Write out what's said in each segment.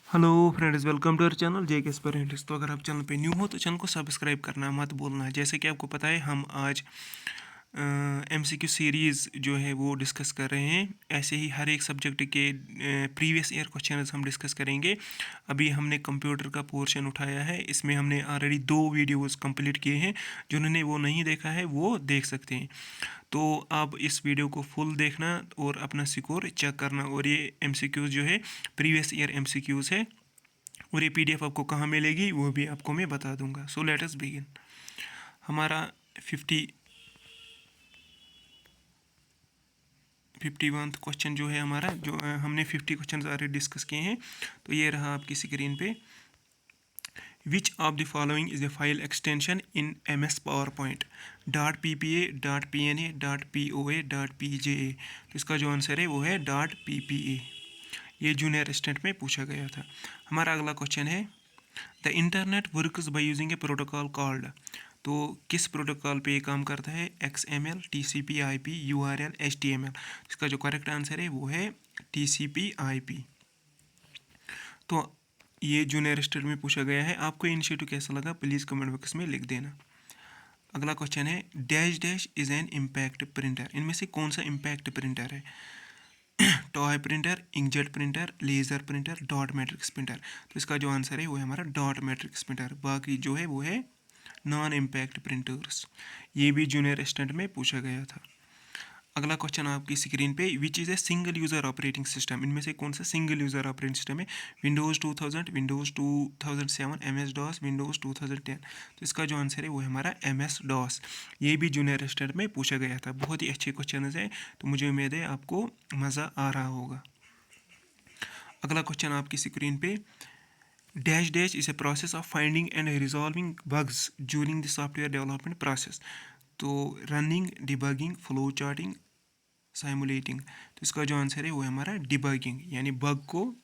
Hello friends, welcome to our channel JK parents. तो अगर आप चैनल पे न्यू हो तो चैनल को सब्सक्राइब करना मत भूलना। जैसे कि आपको पता है, हम आज एमसीक्यू सीरीज़ जो है वो डिस्कस कर रहे हैं। ऐसे ही हर एक सब्जेक्ट के प्रीवियस ईयर क्वेश्चंस हम डिस्कस करेंगे। अभी हमने कंप्यूटर का पोर्शन उठाया है, इसमें हमने ऑलरेडी 2 वीडियोस कंप्लीट किए हैं। जिन्होंने वो नहीं देखा है वो देख सकते हैं। तो आप इस वीडियो को फुल देखना और अपना स्कोर चेक करना। और ये एमसीक्यूज़ जो है प्रीवियस ईयर एमसीक्यूज़ है, और ये पीडीएफ आपको कहाँ मिलेगी वो भी आपको मैं बता दूंगा। So let us begin. हमारा 51 क्वेश्चन जो है हमारा, जो हमने 50 क्वेश्चन ऑलरेडी डिस्कस किए हैं। तो ये रहा आपकी स्क्रीन पे। Which of the following is a file extension in M S power point .ppa .pna .poa .pja। तो इसका जो आंसर है वो है .ppa। ये जूनियर असिस्टेंट में पूछा गया था। हमारा अगला क्वेश्चन है, the internet works by using a protocol called. तो किस प्रोटोकॉल पे ये काम करता है? XML, TCP IP, URL, HTML। इसका जो करेक्ट आंसर है वो है TCP IP। तो ये जूनियर स्टेट में पूछा गया है। आपको इनिशिएटिव कैसा लगा प्लीज़ कमेंट बॉक्स में लिख देना। अगला क्वेश्चन है, dash dash is an impact printer. इनमें से कौन सा इम्पैक्ट प्रिंटर है? Toy printer, inkjet printer, laser printer, dot matrix printer. तो इसका जो आंसर है वो है हमारा डॉट मैट्रिक्स प्रिंटर। बाकी जो है वो है नॉन इम्पैक्ट प्रिंटर्स। ये भी जूनियर असिस्टेंट में पूछा गया था। अगला क्वेश्चन आपकी स्क्रीन पे, which is a single user operating system. इनमें से कौन सा सिंगल यूज़र ऑपरेटिंग सिस्टम है? Windows 2000, Windows 2007, MS DOS, Windows 2010। तो इसका जो आंसर है वो है हमारा MS DOS। ये भी जूनियर असिस्टेंट में पूछा गया था। बहुत ही अच्छे क्वेश्चन है, तो मुझे उम्मीद है आपको मज़ा आ रहा होगा। अगला क्वेश्चन आपकी स्क्रीन पे, dash dash is a process of finding and resolving bugs during the software development process. तो running, debugging, flow charting, simulating. तो इसका जो आंसर है वो है हमारा डिबगिंग, यानी बग को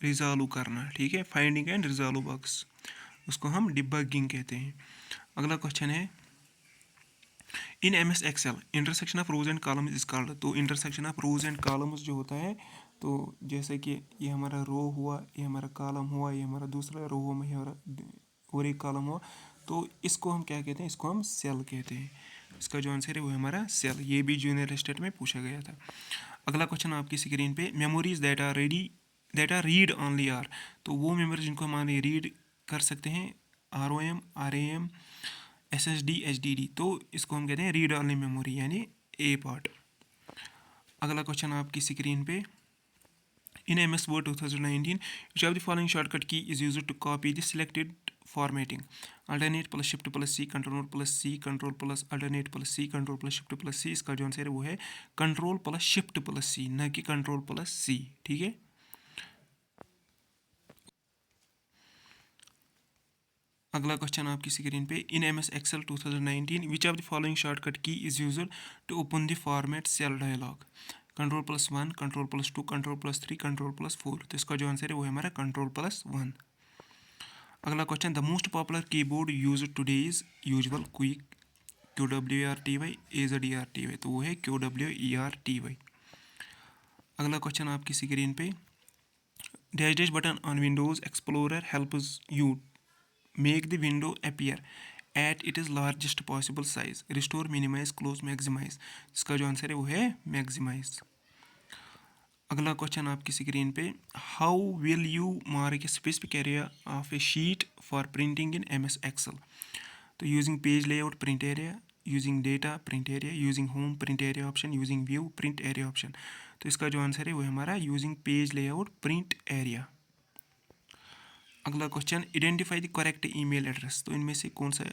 रिजॉल्व करना। ठीक है, फाइंडिंग एंड रिजॉल्व बग्स, उसको हम डिबगिंग कहते हैं। अगला क्वेश्चन है, in MS Excel intersection of rows and columns is called. तो intersection of rows and columns जो होता है, तो जैसे कि ये हमारा रो हुआ, ये हमारा कॉलम हुआ, ये हमारा दूसरा रो हुआ, हमारा और एक कॉलम हुआ, तो इसको हम क्या कहते हैं? इसको हम सेल कहते हैं। इसका जो आंसर है वो है हमारा सेल। ये भी जूनियर स्टेट में पूछा गया था। अगला क्वेश्चन आपकी स्क्रीन पे, memories that are read only are. तो वो मेमोरी जिनको हम रीड कर सकते हैं, ROM, RAM, SSD, HDD। तो इसको हम कहते हैं रीड ओनली मेमोरी, यानी ए पार्ट। अगला क्वेश्चन आपकी स्क्रीन पे, in MS Word 2019 which of the following shortcut key is used to copy the selected formatting? Alternate plus shift plus C, control plus C, control plus alternate plus C, control plus shift plus C। इसका जो answer है वो है control plus shift plus C, न कि control plus C। ठीक है। अगला क्वेश्चन आपकी स्क्रीन पे, in MS Excel 2019 which of the following shortcut key is used to open the format cell dialog? Control plus 1, control plus 2, control plus 3, control plus 4। तो इसका जो आंसर है वो है हमारा कंट्रोल प्लस 1। अगला question, the most popular keyboard use today is usual, quick, QWERTY, AZERTY। तो वो है QWERTY। अगला क्वेश्चन आपकी स्क्रीन पे, dash dash button on Windows Explorer helps you make the window appear at it is largest possible size, restore, minimise, close, maximise. इसका जो answer है वो है मैक्सिमाइज। अगला क्वेश्चन आपकी स्क्रीन पे, how will you mark a specific area of a sheet for printing in MS Excel? तो using page layout, print area, using data, print area, using home, print area option, using view, print area option. तो इसका जो answer है वो है हमारा using page layout, print area. अगला question, identify the correct email address. तो इनमें से कौन सा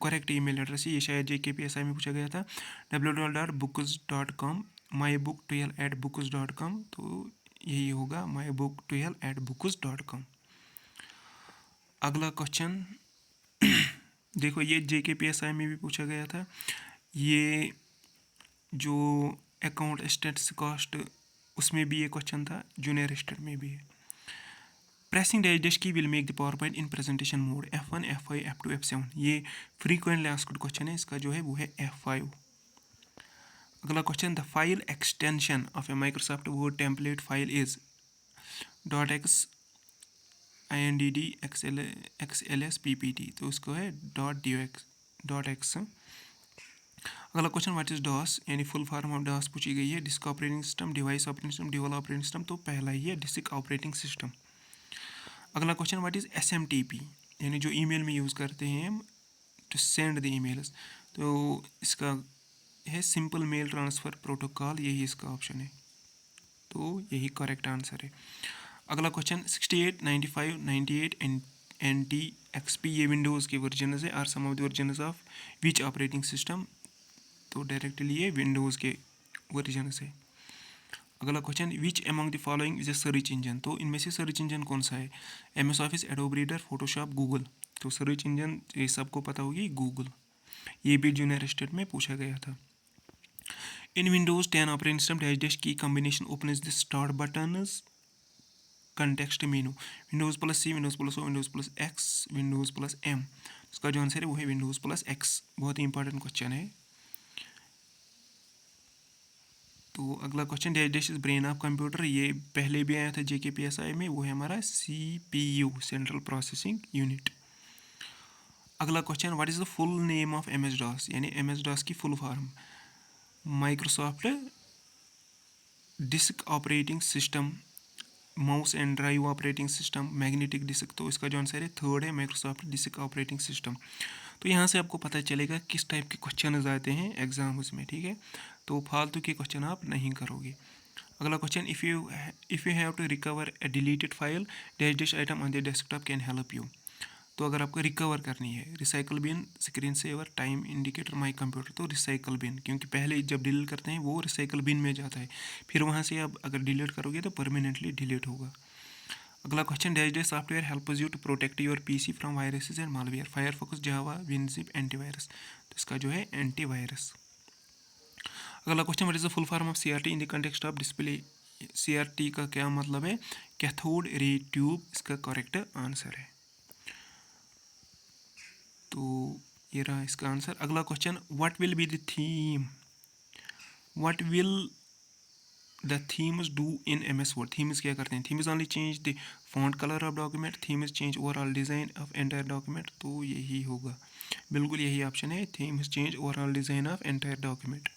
करेक्ट ईमेल एड्रेस है? ये शायद JKPSI में पूछा गया था। www.books.com, mybook12@books.com। तो यही होगा mybook12@books.com। अगला क्वेश्चन देखो, ये JKPSI में भी पूछा गया था। ये जो अकाउंट स्टेट्स कॉस्ट, उसमें भी ये क्वेश्चन था, जूनियर स्टेट में भी है। प्रेसिंग डैश डैश की will make the power point in presentation mode, F1, F5, F2, F7। ये फ्रीक्वेंटली आस्क्ड क्वेश्चन है, इसका जो है वो है F5। अगला question, the file extension of A Microsoft word template file is .x, INDD XLS PPT, तो उसको है .x. अगला क्वेश्चन, व्हाट इज डॉस, यानी फुल फॉर्म ऑफ डॉस पूछी गई है। Disk operating system, device operating system, dual operating system, तो पहला ही है डिस्क ऑपरेटिंग सिस्टम। अगला क्वेश्चन, व्हाट इज SMTP, यानी जो ईमेल में यूज़ करते हैं हम टू सेंड द ईमेल्स, तो इसका है सिंपल मेल ट्रांसफ़र प्रोटोकॉल, यही इसका ऑप्शन है, तो यही करेक्ट आंसर है। अगला क्वेश्चन, 68, 95, 98 NT XP, ये विंडोज़ के वर्जन है, are some of the version of which operating system, तो डायरेक्टली ये विंडोज़ के वर्जन है। अगला question, which among the following is a search engine, तो इनमें से सर्च इंजन कौन सा है? MS office, Adobe reader, Photoshop, Google, तो सर्च इंजन ये सबको पता होगी गूगल, ये भी जूनियर स्टेट में पूछा गया था। इन विंडोज 10 ऑपरेटिंग सिस्टम डैश की combination open the start button context menu, Windows +C, Windows +O, Windows +X, Windows +M, इसका जो आंसर है वो है विंडोज +X, बहुत ही इंपॉर्टेंट क्वेश्चन है। तो अगला question, dash is brain of computer, ये पहले भी आया था JKPSI में, वो है हमारा CPU, सेंट्रल प्रोसेसिंग यूनिट। अगला question, what is the full name of MS DOS, यानी MS DOS की full form, Microsoft disk operating system, mouse and drive operating system, magnetic disk, तो इसका जो आंसर है थर्ड है माइक्रोसॉफ्ट डिस्क ऑपरेटिंग सिस्टम। तो यहाँ से आपको पता चलेगा किस टाइप के क्वेश्चन आते हैं एग्जाम्स में, ठीक है, तो फालतू के क्वेश्चन आप नहीं करोगे। अगला question, if you have to recover a deleted file dash item on the desktop can help you, तो अगर आपको रिकवर करनी है, recycle bin, screen saver, time indicator, my computer, तो रिसाइकल बिन, क्योंकि पहले जब डिलीट करते हैं वो रिसाइकल बिन में जाता है, फिर वहाँ से आप अगर डिलीट करोगे तो परमानेंटली डिलीट होगा। अगला question, dash software helps you to protect your PC from viruses and malware, Firefox, Java, WinZip, antivirus, तो इसका जो है एंटीवायरस। अगला question, what is the full form of CRT in the context of display, CRT का क्या मतलब है? Cathode ray tube, इसका करेक्ट आंसर है, तो ये रहा इसका आंसर। अगला question, what will be the theme, what will the themes do in MS Word, themes क्या करते हैं? Themes only change the font colour of document, themes change overall design of entire document, तो यही होगा, बिल्कुल यही option है, themes change overall design of entire document.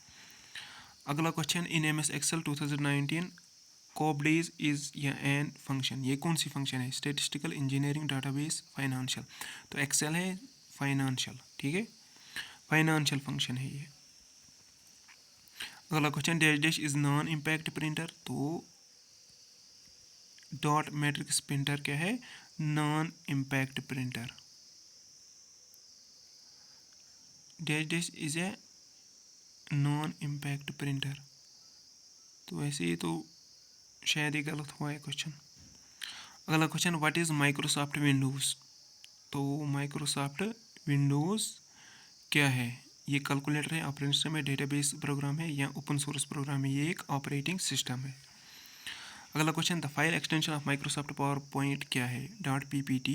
अगला question, in MS Excel 2019 coupdays is या एन फंक्शन, ये कौन सी फंक्शन है? स्टेटिस्टिकल, इंजीनियरिंग, डाटाबेस, फाइनेंशियल, तो एक्सेल है फाइनेंशियल, ठीक है, फाइनेंशियल फंक्शन है ये। अगला question, dash is non impact printer, तो डॉट मैट्रिक्स प्रिंटर क्या है? Non impact printer. Dash is a non impact printer, तो ऐसे ही तो शायद ये गलत हुआ है क्वेश्चन। अगला question, what is Microsoft Windows, तो माइक्रोसॉफ्ट विंडोज़ क्या है? ये कैलकुलेटर है, ऑपरेटिंग सिस्टम है, डेटाबेस प्रोग्राम है, या ओपन सोर्स प्रोग्राम है? ये एक ऑपरेटिंग सिस्टम है। अगला question, the file extension of Microsoft power point क्या है? .ppt,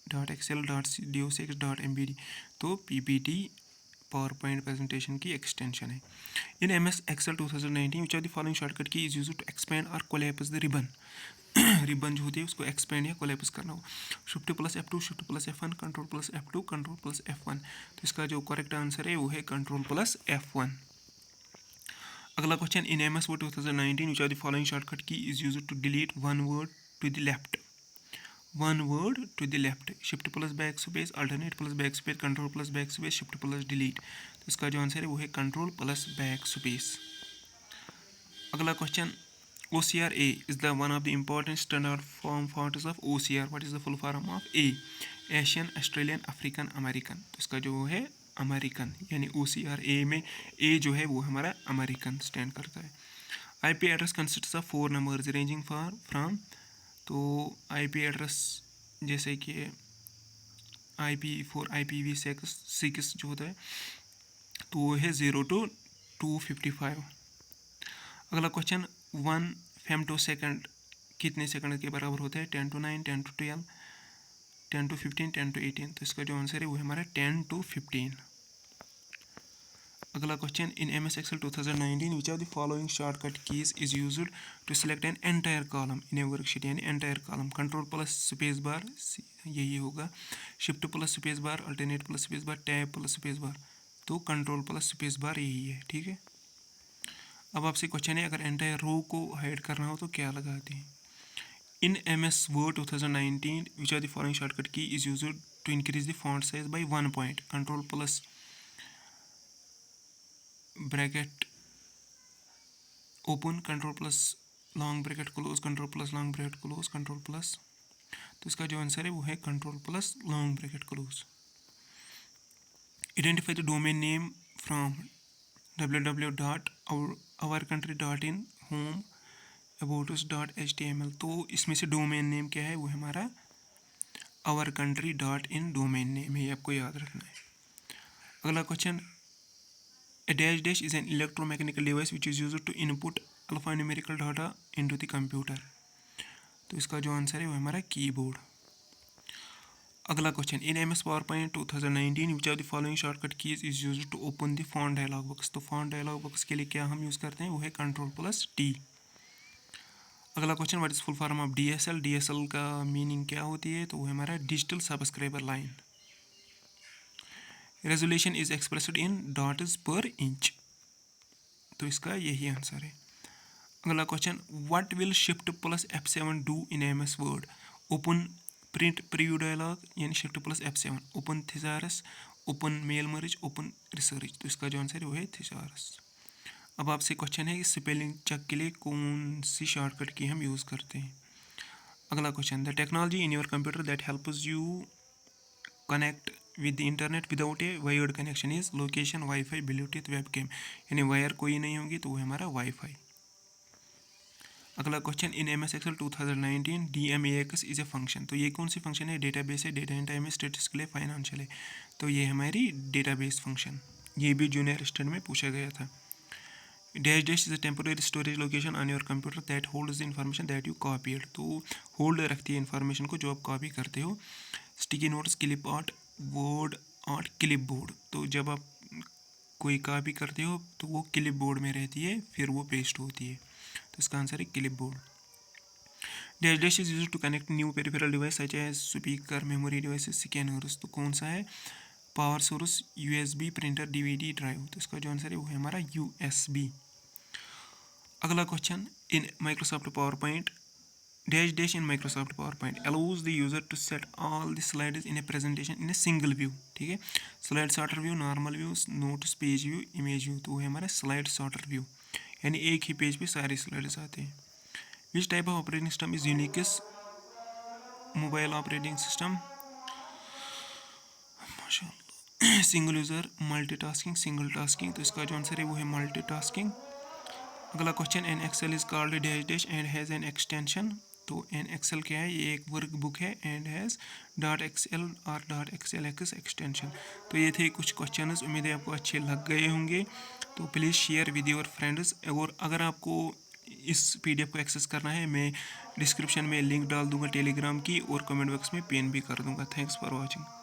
.excel, .docx, .mbd, तो PPT पावर पॉइंट प्रेजेंटेशन की एक्सटेंशन है। In MS Excel 2019 which of the following shortcut key is used to expand और collapse the ribbon, ribbon जो होती है उसको एक्सपेंड या कोलैप्स करना हो, Shift+F2, Shift+F1, Control+F2, Control+F1, तो इसका जो करेक्ट आंसर है वो है Control+F1। अगला question, in MS Word 2019 which of the following shortcut key is used to delete one word to the left, one word to the left, Shift+Backspace, Alternate+Backspace, Control+Backspace, Shift+Delete, तो इसका जो answer है वो है Control+Backspace। अगला question, OCR-A is the one of the important standard form fonts of OCR. What is the full form of A? Asian, Australian, African, American, तो इसका जो है अमेरिकन, यानी OCR-A में A जो है वो हमारा अमेरिकन स्टैंड करता है। IP address consists of 4 numbers ranging from, तो IP एड्रेस जैसे कि IP4, IPv6 जो होता है तो वो है 0 to 255। अगला क्वेश्चन, 1 फेम्टोसेकंड कितने सेकंड के बराबर होता है? 10 to 9, 10 to 12, 10 to 15, 10 to 18, तो इसका जो आंसर है वो हमारा 10 to 15। अगला question in MS Excel 2019 which of the following shortcut keys is used to select an entire column in a worksheet, यानी entire column control plus space bar यही होगा, shift plus space bar, alternate plus space bar, tab plus space bar, तो control plus space bar यही है। ठीक है, अब आपसे क्वेश्चन है अगर एंटायर रो को हाइड करना हो तो क्या लगाते हैं। In MS Word 2019 which are the following shortcut key is used to increase the font size by 1 point, control plus bracket open, control plus long bracket close, control plus long bracket close, control plus, तो इसका जो answer है वो है control plus long bracket close. Identify the domain name from www.ourcountry.in home aboutus.html, तो इसमें से domain name क्या है, वो हमारा ourcountry.in डोमेन नेम है, ये आपको याद रखना है। अगला question A dash is an electromechanical device which is used to input alphanumerical data into the computer, तो इसका जो आंसर है वो हमारा कीबोर्ड। अगला question in MS PowerPoint 2019 which of the following shortcut keys is used to open the font dialog box, तो font dialog box के लिए क्या हम यूज़ करते हैं, वो है कंट्रोल प्लस T। अगला question what is full form of DSL, DSL का मीनिंग क्या होती है, तो वो हमारा digital subscriber line. Resolution is expressed in dots per inch, तो इसका यही आंसर है। अगला question what will shift plus F7 do in MS Word, open print preview dialog, यानी shift plus F7, open thesaurus, open mail merge, open research, तो इसका जो answer है वो है थिसारस। अब आपसे क्वेश्चन है स्पेलिंग चेक के लिए कौन सी शॉर्टकट की हम यूज़ करते हैं। अगला question the technology in your computer that helps you connect with the internet without A wired connection is location, wifi, Bluetooth, webcam, यानी वायर कोई नहीं होगी तो वो हमारा वाईफाई। अगला question in MS Excel 2019 DMAX is a function, तो ये कौन सी फंक्शन है, डेटाबेस है, डेटा एंड टाइम है, स्टैटिस्टिकल है, फाइनेंशियल है, तो ये हमारी डेटाबेस फंक्शन, ये भी जूनियर स्टैंड में पूछा गया था। Dash is a temporary storage location on your computer that holds the information that you copied, तो होल्ड रखती है इन्फॉर्मेशन को जो आप कॉपी करते हो। Sticky notes, clip art, word art, clip board, तो जब आप कोई कॉपी करते हो तो वो क्लिप बोर्ड में रहती है, फिर वो पेस्ट होती है, तो इसका आंसर है clipboard. Dash is used to connect new peripheral device such as speaker, memory devices, scanners, तो कौन सा है, power source, USB, printer, DVD, drive, तो इसका जो आंसर है वो है हमारा USB। अगला question in Microsoft power point dash in Microsoft power point allows the user to set all the slides in a presentation in a single view, ठीक है, slide sorter view, normal view, notes, page view, image view, तो वो है हमारा slide sorter view, यानी एक ही page पे सारे स्लाइड्स आते हैं। Which type of operating system is Unix, mobile operating system, single user, multitasking, single tasking, तो इसका जो आंसर है वो है मल्टीटास्किंग। अगला question an Excel is called dash and has an extension, तो एन एक्सेल क्या है, ये एक वर्क बुक है, एंड हैज़ .xl और .xlx एक्सटेंशन। तो ये थे कुछ क्वेश्चंस, उम्मीद है आपको अच्छे लग गए होंगे, तो please share with your friends. और अगर आपको इस PDF को एक्सेस करना है, मैं डिस्क्रिप्शन में लिंक डाल दूंगा टेलीग्राम की, और कमेंट बॉक्स में पिन भी कर दूंगा। Thanks for watching.